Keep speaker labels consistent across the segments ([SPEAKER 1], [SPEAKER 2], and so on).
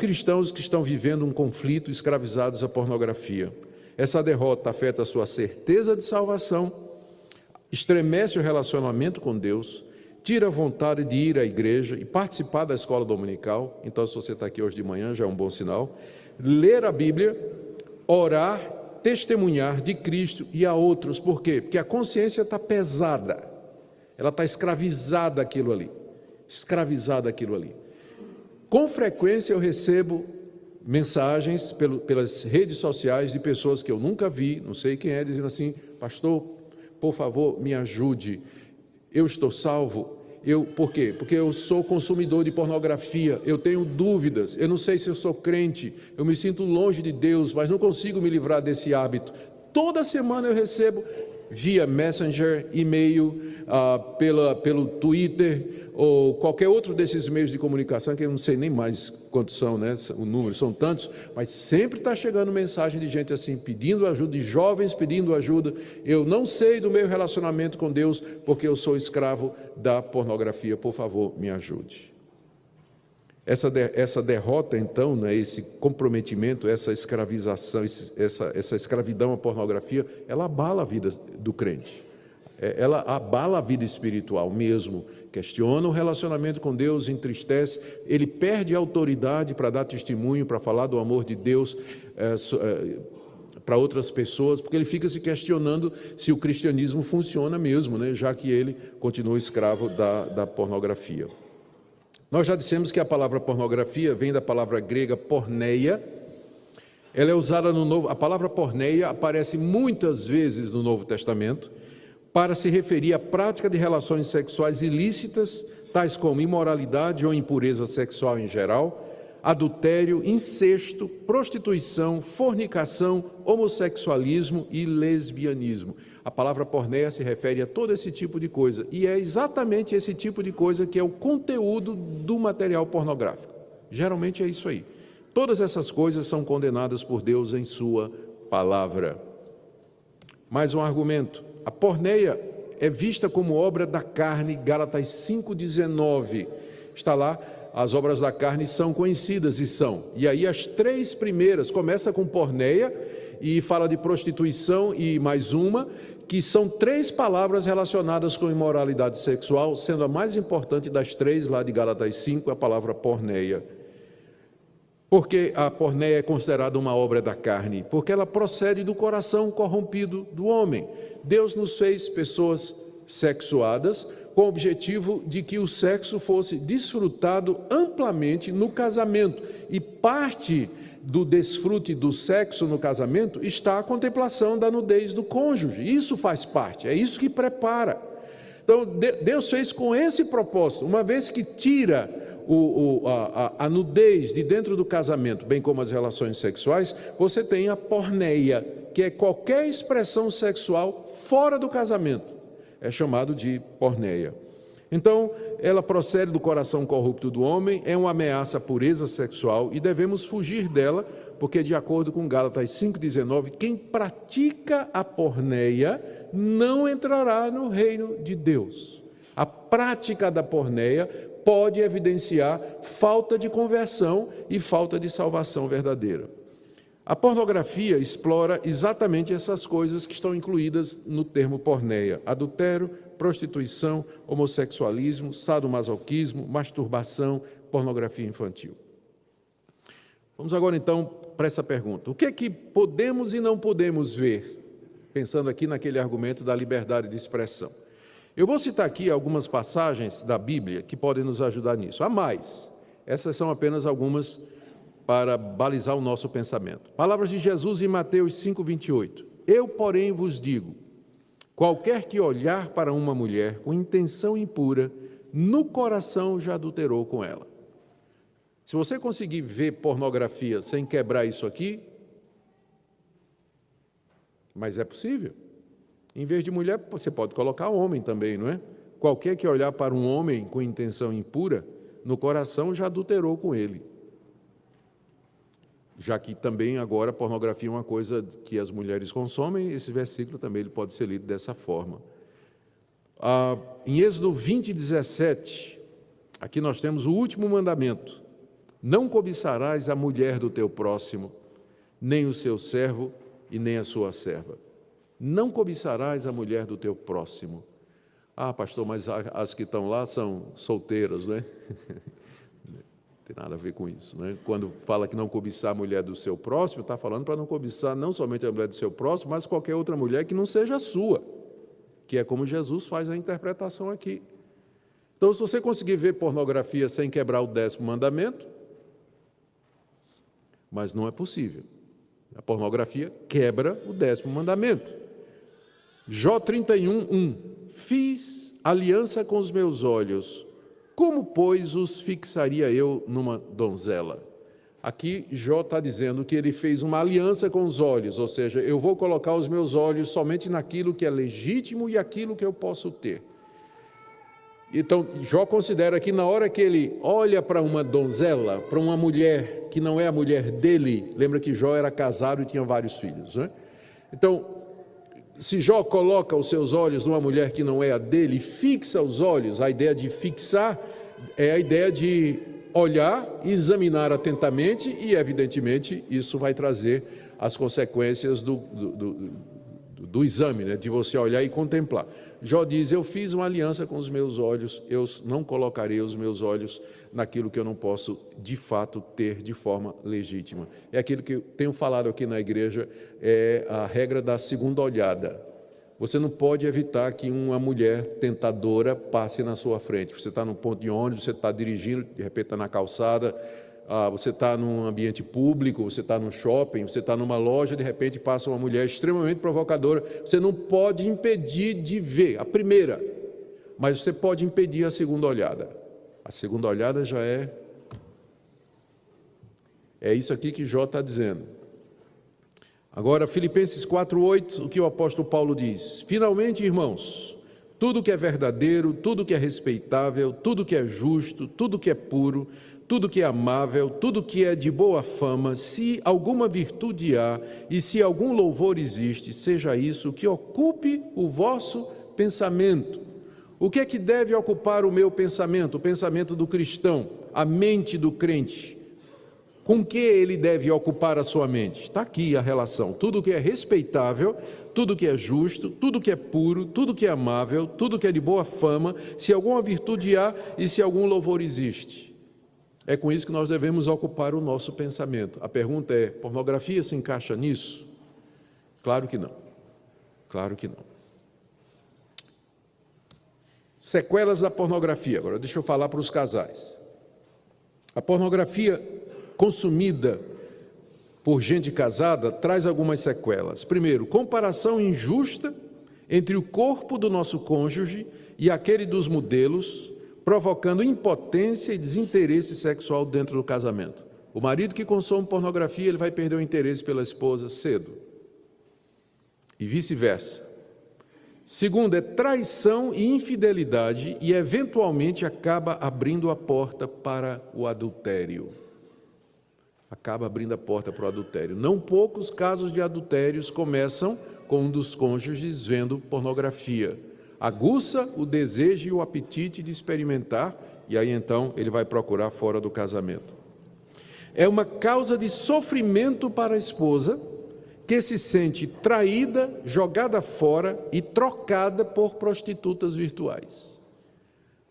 [SPEAKER 1] cristãos que estão vivendo um conflito, escravizados à pornografia. Essa derrota afeta a sua certeza de salvação, estremece o relacionamento com Deus, tira a vontade de ir à igreja e participar da escola dominical. Então, se você está aqui hoje de manhã, já é um bom sinal. Ler a Bíblia, orar, testemunhar de Cristo e a outros. Por quê? Porque a consciência está pesada, ela está escravizada àquilo ali. Com frequência eu recebo mensagens pelas redes sociais de pessoas que eu nunca vi, não sei quem é, dizendo assim: pastor, por favor, me ajude, eu estou salvo. Por quê? Porque eu sou consumidor de pornografia, eu tenho dúvidas, eu não sei se eu sou crente, eu me sinto longe de Deus, mas não consigo me livrar desse hábito. Toda semana eu recebo via Messenger, e-mail, pelo Twitter ou qualquer outro desses meios de comunicação, que eu não sei nem mais quantos são, né? O número, são tantos, mas sempre está chegando mensagem de gente assim, pedindo ajuda, de jovens pedindo ajuda. Eu não sei do meu relacionamento com Deus, porque eu sou escravo da pornografia, por favor, me ajude. Essa derrota, então, né, esse comprometimento, essa escravização, essa escravidão à pornografia, ela abala a vida do crente. Ela abala a vida espiritual mesmo, questiona o relacionamento com Deus, entristece, ele perde a autoridade para dar testemunho, para falar do amor de Deus para outras pessoas, porque ele fica se questionando se o cristianismo funciona mesmo, né, já que ele continua escravo da pornografia. Nós já dissemos que a palavra pornografia vem da palavra grega porneia. Ela é usada no Novo. A palavra porneia aparece muitas vezes no Novo Testamento para se referir à prática de relações sexuais ilícitas, tais como imoralidade ou impureza sexual em geral, adultério, incesto, prostituição, fornicação, homossexualismo e lesbianismo. A palavra porneia se refere a todo esse tipo de coisa, e é exatamente esse tipo de coisa que é o conteúdo do material pornográfico. Geralmente é isso aí. Todas essas coisas são condenadas por Deus em sua palavra. Mais um argumento. A porneia é vista como obra da carne, Gálatas 5,19. Está lá, as obras da carne são conhecidas e são. E aí as três primeiras, começa com porneia e fala de prostituição e mais uma, que são três palavras relacionadas com imoralidade sexual, sendo a mais importante das três, lá de Gálatas 5, a palavra porneia. Por que a porneia é considerada uma obra da carne? Porque ela procede do coração corrompido do homem. Deus nos fez pessoas sexuadas com o objetivo de que o sexo fosse desfrutado amplamente no casamento. E parte do desfrute do sexo no casamento está a contemplação da nudez do cônjuge. Isso faz parte, é isso que prepara. Então, Deus fez com esse propósito. Uma vez que tira a nudez de dentro do casamento, bem como as relações sexuais, você tem a porneia, que é qualquer expressão sexual fora do casamento. É chamado de porneia. Então, ela procede do coração corrupto do homem, é uma ameaça à pureza sexual e devemos fugir dela, porque, de acordo com Gálatas 5,19, quem pratica a porneia não entrará no reino de Deus. A prática da porneia pode evidenciar falta de conversão e falta de salvação verdadeira. A pornografia explora exatamente essas coisas que estão incluídas no termo porneia: adultério, prostituição, homossexualismo, sadomasoquismo, masturbação, pornografia infantil. Vamos agora então para essa pergunta: o que é que podemos e não podemos ver? Pensando aqui naquele argumento da liberdade de expressão. Eu vou citar aqui algumas passagens da Bíblia que podem nos ajudar nisso. Há mais, essas são apenas algumas para balizar o nosso pensamento. Palavras de Jesus em Mateus 5,28. Eu, porém, vos digo, qualquer que olhar para uma mulher com intenção impura, no coração já adulterou com ela. Se você conseguir ver pornografia sem quebrar isso aqui, mas é possível. Em vez de mulher, você pode colocar homem também, não é? Qualquer que olhar para um homem com intenção impura, no coração já adulterou com ele. Já que também agora a pornografia é uma coisa que as mulheres consomem, esse versículo também ele pode ser lido dessa forma. Em Êxodo 20:17, aqui nós temos o último mandamento. Não cobiçarás a mulher do teu próximo, nem o seu servo e nem a sua serva. Não cobiçarás a mulher do teu próximo. Ah, pastor, mas as que estão lá são solteiras, né? Não tem nada a ver com isso, né? Quando fala que não cobiçar a mulher do seu próximo, está falando para não cobiçar não somente a mulher do seu próximo, mas qualquer outra mulher que não seja a sua, que é como Jesus faz a interpretação aqui. Então, se você conseguir ver pornografia sem quebrar o 10º mandamento, mas não é possível. A pornografia quebra o 10º mandamento. Jó 31:1. Fiz aliança com os meus olhos, como, pois, os fixaria eu numa donzela? Aqui Jó está dizendo que ele fez uma aliança com os olhos, ou seja, eu vou colocar os meus olhos somente naquilo que é legítimo e aquilo que eu posso ter. Então, Jó considera que na hora que ele olha para uma donzela, para uma mulher que não é a mulher dele, lembra que Jó era casado e tinha vários filhos, né? Então, se Jó coloca os seus olhos numa mulher que não é a dele, fixa os olhos, a ideia de fixar é a ideia de olhar, examinar atentamente e, evidentemente, isso vai trazer as consequências do exame, né? De você olhar e contemplar. Jó diz, eu fiz uma aliança com os meus olhos, eu não colocarei os meus olhos naquilo que eu não posso, de fato, ter de forma legítima. É aquilo que eu tenho falado aqui na igreja, é a regra da segunda olhada. Você não pode evitar que uma mulher tentadora passe na sua frente. Você está no ponto de ônibus, você está dirigindo, de repente está na calçada, você está num ambiente público, você está num shopping, você está numa loja, de repente passa uma mulher extremamente provocadora, você não pode impedir de ver a primeira, mas você pode impedir a segunda olhada. A segunda olhada já é isso aqui que Jó está dizendo. Agora, Filipenses 4:8, o que o apóstolo Paulo diz? Finalmente, irmãos, tudo que é verdadeiro, tudo que é respeitável, tudo que é justo, tudo que é puro, tudo que é amável, tudo que é de boa fama, se alguma virtude há e se algum louvor existe, seja isso que ocupe o vosso pensamento. O que é que deve ocupar o meu pensamento, o pensamento do cristão, a mente do crente? Com que ele deve ocupar a sua mente? Está aqui a relação. Tudo que é respeitável, tudo que é justo, tudo que é puro, tudo que é amável, tudo que é de boa fama, se alguma virtude há e se algum louvor existe. É com isso que nós devemos ocupar o nosso pensamento. A pergunta é, pornografia se encaixa nisso? Claro que não. Claro que não. Sequelas da pornografia. Agora, deixa eu falar para os casais. A pornografia consumida por gente casada traz algumas sequelas. Primeiro, comparação injusta entre o corpo do nosso cônjuge e aquele dos modelos, provocando impotência e desinteresse sexual dentro do casamento. O marido que consome pornografia, ele vai perder o interesse pela esposa cedo. E vice-versa. Segundo, é traição e infidelidade e, eventualmente, acaba abrindo a porta para o adultério. Acaba abrindo a porta para o adultério. Não poucos casos de adultérios começam com um dos cônjuges vendo pornografia. Aguça o desejo e o apetite de experimentar, e aí então ele vai procurar fora do casamento. É uma causa de sofrimento para a esposa, que se sente traída, jogada fora e trocada por prostitutas virtuais.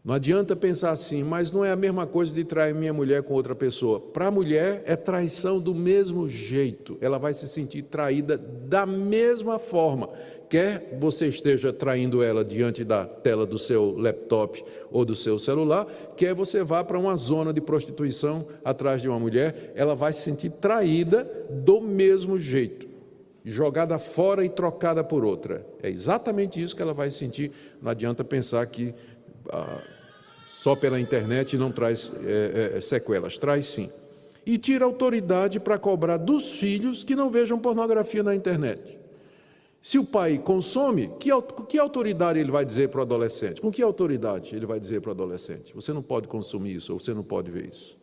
[SPEAKER 1] Não adianta pensar assim, mas não é a mesma coisa de trair minha mulher com outra pessoa. Para a mulher é traição do mesmo jeito, ela vai se sentir traída da mesma forma. Quer você esteja traindo ela diante da tela do seu laptop ou do seu celular, quer você vá para uma zona de prostituição atrás de uma mulher, ela vai se sentir traída do mesmo jeito, jogada fora e trocada por outra. É exatamente isso que ela vai sentir. Não adianta pensar que só pela internet não traz sequelas, traz sim. E tira autoridade para cobrar dos filhos que não vejam pornografia na internet. Se o pai consome, que autoridade ele vai dizer para o adolescente? Com que autoridade ele vai dizer para o adolescente? Você não pode consumir isso, ou você não pode ver isso.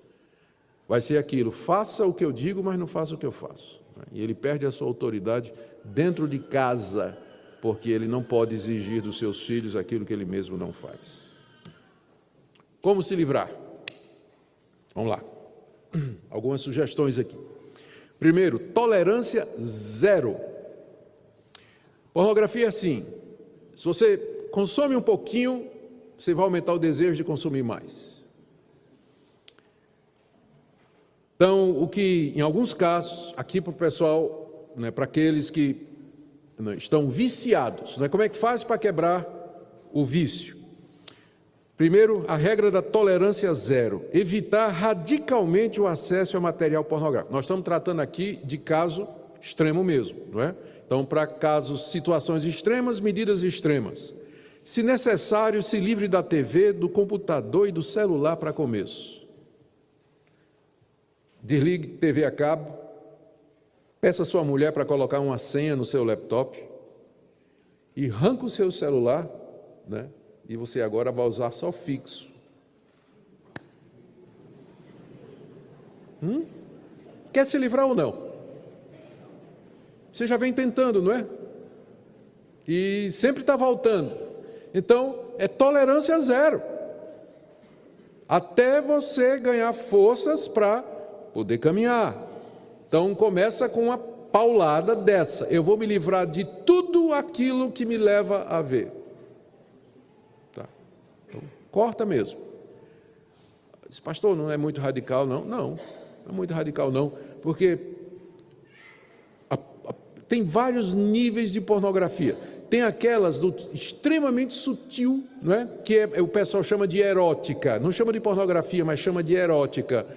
[SPEAKER 1] Vai ser aquilo, faça o que eu digo, mas não faça o que eu faço. E ele perde a sua autoridade dentro de casa, porque ele não pode exigir dos seus filhos aquilo que ele mesmo não faz. Como se livrar? Vamos lá. Algumas sugestões aqui. Primeiro, tolerância zero. Pornografia é assim: se você consome um pouquinho, você vai aumentar o desejo de consumir mais. Então, o que em alguns casos, aqui para o pessoal, né, para aqueles que estão viciados, né, como é que faz para quebrar o vício? Primeiro, a regra da tolerância zero: evitar radicalmente o acesso ao material pornográfico. Nós estamos tratando aqui de caso extremo mesmo, não é? Então, para casos, situações extremas, medidas extremas. Se necessário, se livre da TV, do computador e do celular para começo. Desligue TV a cabo, peça a sua mulher para colocar uma senha no seu laptop e arranca o seu celular, né? E você agora vai usar só fixo. Quer se livrar ou não? Você já vem tentando, não é? E sempre está voltando. Então, é tolerância zero. Até você ganhar forças para poder caminhar. Então, começa com uma paulada dessa: eu vou me livrar de tudo aquilo que me leva a ver. Corta mesmo. Esse pastor não é muito radical, não? Não é muito radical, não, porque tem vários níveis de pornografia. Tem aquelas extremamente sutil, não é? Que o pessoal chama de erótica. Não chama de pornografia, mas chama de erótica,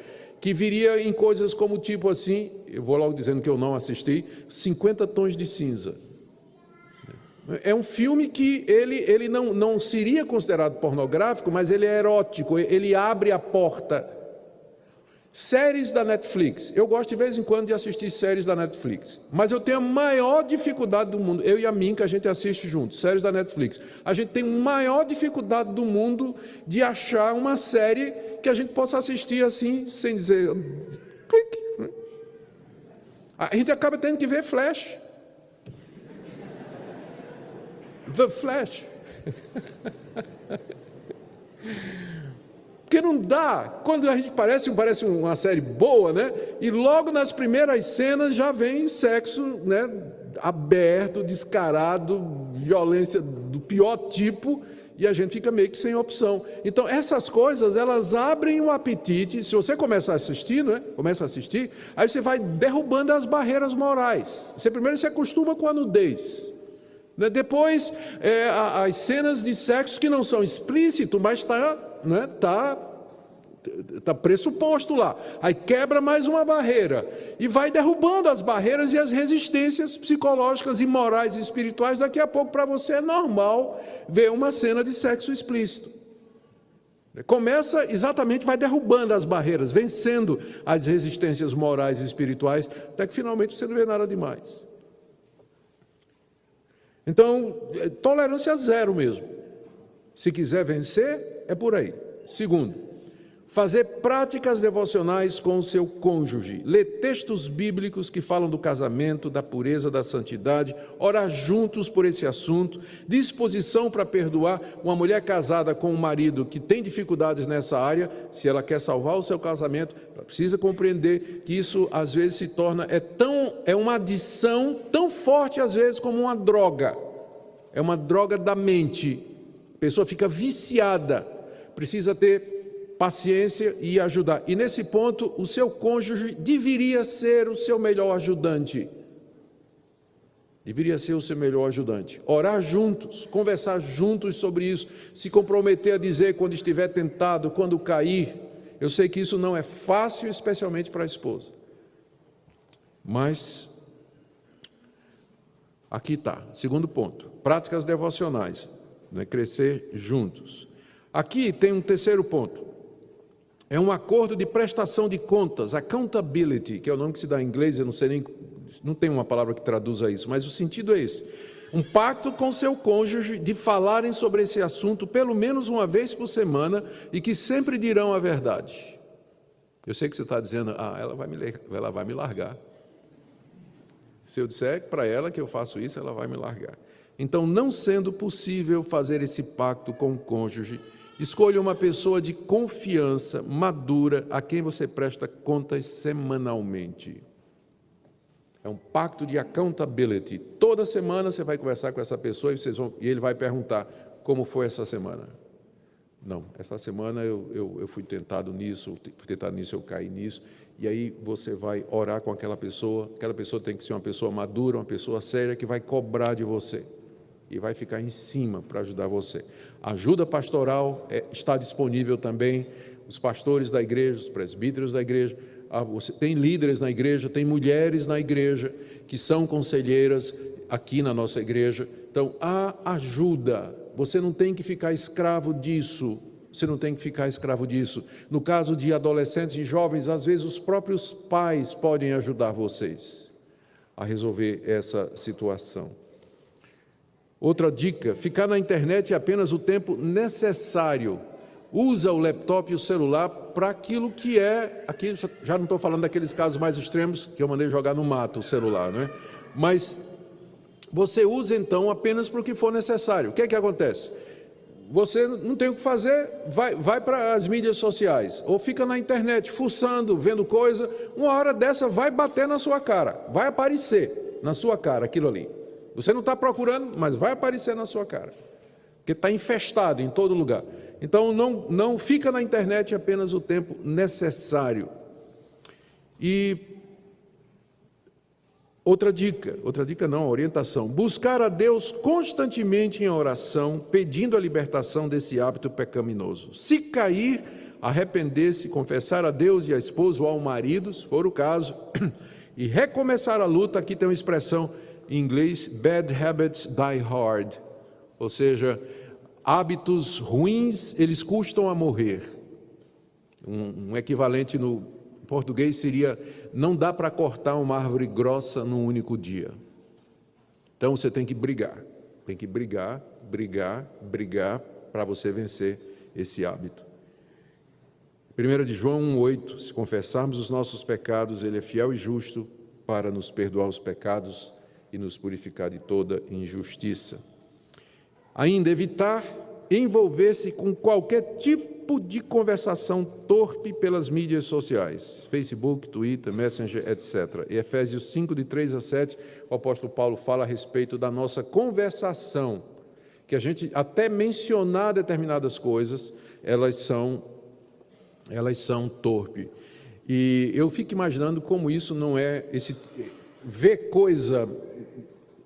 [SPEAKER 1] que viria em coisas como tipo assim, eu vou logo dizendo que eu não assisti, 50 Tons de Cinza. É um filme que ele não seria considerado pornográfico, mas ele é erótico, ele abre a porta. Séries da Netflix. Eu gosto de vez em quando de assistir séries da Netflix, mas eu tenho a maior dificuldade do mundo, eu e a Minka, a gente assiste juntos, séries da Netflix. A gente tem a maior dificuldade do mundo de achar uma série que a gente possa assistir assim, sem dizer... A gente acaba tendo que ver Flash. The Flash. Porque não dá, quando a gente parece uma série boa, né? E logo nas primeiras cenas já vem sexo, né? Aberto, descarado, violência do pior tipo, e a gente fica meio que sem opção. Então essas coisas, elas abrem o apetite. Se você começa a assistir, né? Começa a assistir, aí você vai derrubando as barreiras morais. Primeiro se acostuma com a nudez. Depois, as cenas de sexo que não são explícitas, mas está pressuposto lá. Aí quebra mais uma barreira e vai derrubando as barreiras e as resistências psicológicas e morais e espirituais. Daqui a pouco, para você, é normal ver uma cena de sexo explícito. Começa exatamente, vai derrubando as barreiras, vencendo as resistências morais e espirituais, até que finalmente você não vê nada demais. Então, tolerância zero mesmo. Se quiser vencer, é por aí. Segundo, fazer práticas devocionais com o seu cônjuge. Ler textos bíblicos que falam do casamento, da pureza, da santidade. Orar juntos por esse assunto. Disposição para perdoar. Uma mulher casada com um marido que tem dificuldades nessa área, se ela quer salvar o seu casamento, ela precisa compreender que isso às vezes se torna, é uma adição tão forte às vezes como uma droga. É uma droga da mente. A pessoa fica viciada. Precisa ter paciência e ajudar. E nesse ponto, o seu cônjuge deveria ser o seu melhor ajudante. Deveria ser o seu melhor ajudante. Orar juntos, conversar juntos sobre isso, se comprometer a dizer quando estiver tentado, quando cair. Eu sei que isso não é fácil, especialmente para a esposa. Mas, aqui está, segundo ponto, práticas devocionais, né? Crescer juntos. Aqui tem um terceiro ponto. É um acordo de prestação de contas, accountability, que é o nome que se dá em inglês, eu não sei nem, não tem uma palavra que traduza isso, mas o sentido é esse. Um pacto com seu cônjuge de falarem sobre esse assunto pelo menos uma vez por semana e que sempre dirão a verdade. Eu sei que você está dizendo, ela vai me largar. Se eu disser para ela que eu faço isso, ela vai me largar. Então, não sendo possível fazer esse pacto com o cônjuge, Escolha uma pessoa de confiança, madura, a quem você presta contas semanalmente. É um pacto de accountability. Toda semana você vai conversar com essa pessoa e ele vai perguntar: como foi essa semana? Não, essa semana eu fui tentado nisso, eu caí nisso. E aí você vai orar com aquela pessoa tem que ser uma pessoa madura, uma pessoa séria, que vai cobrar de você e vai ficar em cima para ajudar você. A ajuda pastoral está disponível também, os pastores da igreja, os presbíteros da igreja, você tem líderes na igreja, tem mulheres na igreja que são conselheiras aqui na nossa igreja. Então, há ajuda, você não tem que ficar escravo disso. Você não tem que ficar escravo disso. No caso de adolescentes e jovens, às vezes os próprios pais podem ajudar vocês a resolver essa situação. Outra dica: ficar na internet é apenas o tempo necessário. Usa o laptop e o celular para aquilo que é... Aqui já não estou falando daqueles casos mais extremos que eu mandei jogar no mato o celular, não é? Mas você usa então apenas para o que for necessário. O que é que acontece? Você não tem o que fazer, vai para as mídias sociais, ou fica na internet, fuçando, vendo coisa, uma hora dessa vai bater na sua cara, vai aparecer na sua cara aquilo ali. Você não está procurando, mas vai aparecer na sua cara, porque está infestado em todo lugar. Então não fica na internet apenas o tempo necessário. E outra dica não, orientação: buscar a Deus constantemente em oração, pedindo a libertação desse hábito pecaminoso. Se cair, arrepender-se, confessar a Deus e a esposa ou ao marido, se for o caso, e recomeçar a luta. Aqui tem uma expressão em inglês: bad habits die hard, ou seja, hábitos ruins, eles custam a morrer. Um equivalente no português seria: não dá para cortar uma árvore grossa num único dia. Então você tem que brigar para você vencer esse hábito. 1 de João 1,8: se confessarmos os nossos pecados, Ele é fiel e justo para nos perdoar os pecados e nos purificar de toda injustiça. Ainda, evitar envolver-se com qualquer tipo de conversação torpe pelas mídias sociais, Facebook, Twitter, Messenger, etc. Em Efésios 5, de 3 a 7, o apóstolo Paulo fala a respeito da nossa conversação, que a gente, até mencionar determinadas coisas, elas são torpes. E eu fico imaginando como isso não é, ver coisa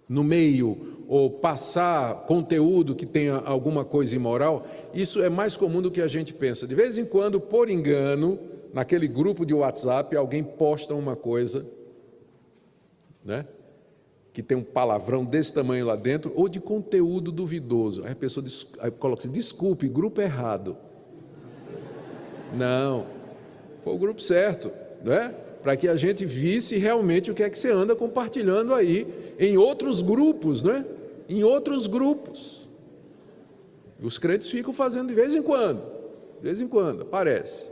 [SPEAKER 1] no meio, ou passar conteúdo que tenha alguma coisa imoral, isso é mais comum do que a gente pensa. De vez em quando, por engano, naquele grupo de WhatsApp, alguém posta uma coisa, né, que tem um palavrão desse tamanho lá dentro, ou de conteúdo duvidoso. Aí a pessoa coloca assim: desculpe, grupo errado. Não, foi o grupo certo, né? Para que a gente visse realmente o que é que você anda compartilhando aí em outros grupos, né? Em outros grupos. Os crentes ficam fazendo de vez em quando aparece.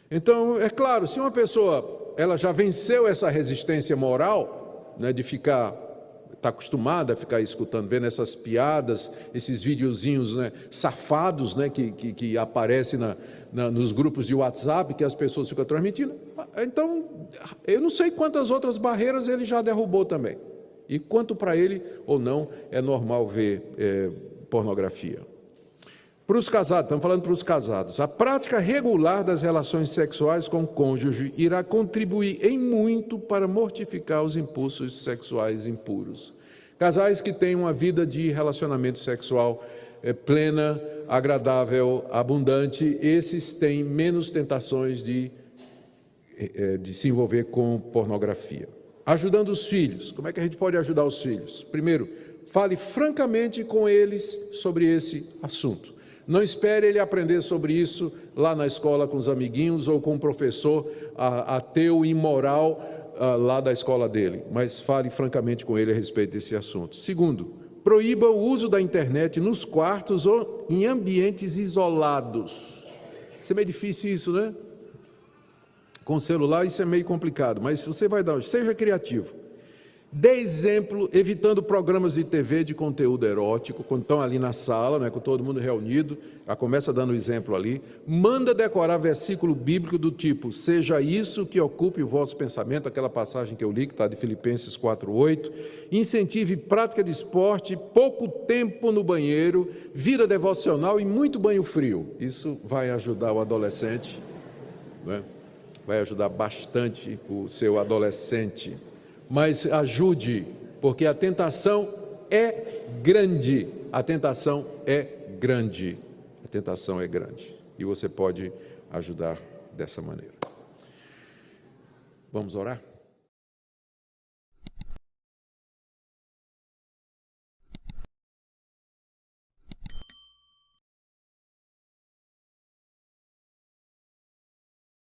[SPEAKER 1] Então, é claro, se uma pessoa ela já venceu essa resistência moral, né, de está acostumada a ficar escutando, vendo essas piadas, esses videozinhos, né, safados, né, que aparecem nos grupos de WhatsApp, que as pessoas ficam transmitindo, então eu não sei quantas outras barreiras ele já derrubou também, e quanto para ele ou não é normal ver pornografia. Para os casados, estamos falando para os casados, a prática regular das relações sexuais com o cônjuge irá contribuir em muito para mortificar os impulsos sexuais impuros. Casais que têm uma vida de relacionamento sexual plena, agradável, abundante, esses têm menos tentações de se envolver com pornografia. Ajudando os filhos. Como é que a gente pode ajudar os filhos? Primeiro, fale francamente com eles sobre esse assunto. Não espere ele aprender sobre isso lá na escola com os amiguinhos ou com o professor ateu imoral lá da escola dele, mas fale francamente com ele a respeito desse assunto. Segundo, proíba o uso da internet nos quartos ou em ambientes isolados. Isso é meio difícil isso, né? Com o celular isso é meio complicado, mas você vai seja criativo. Dê exemplo, evitando programas de TV de conteúdo erótico, quando estão ali na sala, né, com todo mundo reunido, já começa dando exemplo ali. Manda decorar versículo bíblico do tipo, seja isso que ocupe o vosso pensamento, aquela passagem que eu li, que está de Filipenses 4:8. Incentive prática de esporte, pouco tempo no banheiro, vida devocional e muito banho frio. Isso vai ajudar o adolescente, né? Vai ajudar bastante o seu adolescente. Mas ajude, porque a tentação é grande, a tentação é grande, a tentação é grande, e você pode ajudar dessa maneira. Vamos orar?